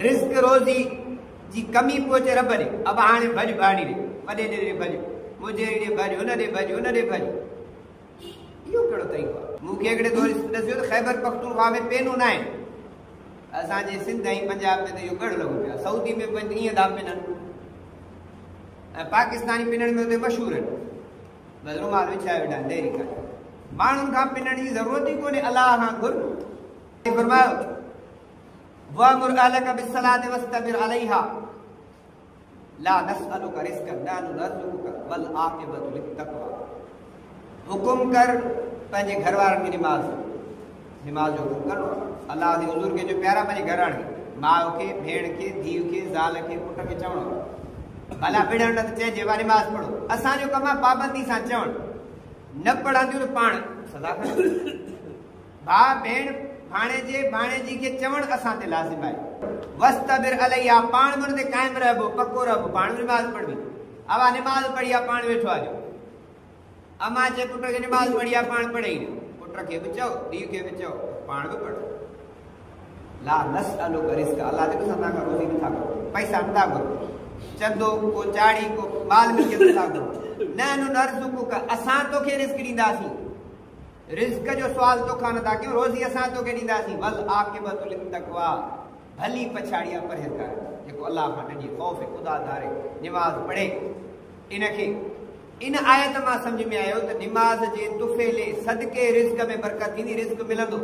Risk रोज़ी जी कमी पहुचे रब ॾे। अब हाणे भॼ भाड़ी ॾे, वॾे ॾे भॼ, मुंहिंजे ॾे भॼ, हुन ॾे भॼ, हुन ॾे भॼ। इहो कहिड़ो तरीक़ो आहे? मूंखे हिकिड़े दोस्त ॾसियो त ख़ैबर पख्तूनख्वा में पेनूं न आहिनि। असांजे सिंध ऐं पंजाब में त इहो गड़ लॻो पियो आहे। सऊदी में बि ईअं था पिननि ऐं पाकिस्तानी पिनण में हुते मशहूरु आहिनि। बसि रुमाल विछाए वेठा आहिनि, देरी कान्हे। माण्हुनि खां पिनण जी ज़रूरत ई कोन्हे, अलाह खां घुर। फरमायो वअमुर अहलक बिस्सलाति वस्तबिर अलैहा ला नस्अलुका रिज़्क़न नहनु नरज़ुकुका वल आक़िबतु लित्तक़वा। हुकुम कर पंहिंजे घर वारनि खे निमाज़ जो हुकुम करो। अलाह जे हुज़ूर खे जो प्यारा पंहिंजे घराण खे, माउ खे, भेण खे, धीउ खे, ज़ाल खे, पुट खे चवणो भला विढ़ण न त चइजे वा निमाज़ पढ़ो। असांजो कमु आहे पाबंदी सां चवणु, न पढ़ंदियूं त पाण सदा खणो। भाउ भेण भाणेजे भाणेजी खे चवणु असां ते लाज़िम आहे। वस्तबिर अलैहा, पाण बि हुन ते क़ाइमु रहबो, पको रहबो, पाण निमाज़ पढ़बी। अवा निमाज़ पढ़ी आहे, पाण वेठो आहे। अमा चए पुट खे निमाज़ पढ़ी आहे, पाण पढ़े ई न। पुट खे बि चओ, धीउ खे बि चओ, पाण बि पढ़ो। ला नस्अलुका रिज़्क़न, अलाह चए असां तव्हां खां रोज़ी नथा घुरूं, पैसा नथा घुरूं, चंदो को चाड़ी को माल मिलके नथा घुरूं। नहनु नरज़ुकुका, असां तोखे रिज़्क ॾींदासीं। रिज़्क जो सुवाल तोखां नथा कयूं, रोज़ी असां तोखे ॾींदासीं। वल आक़िबतु लित्तक़वा, भली पछाड़ी आहे परहेज़गार, जेको अलाह खां ॾिनी ख़ौफ़ ख़ुदा धारे, निमाज़ पढ़े। इनखे इन आयत मां सम्झ में आयो त निमाज़ जे तुफ़ेले सदके रिज़्क में बरकत थींदी, रिज़्क मिलंदो।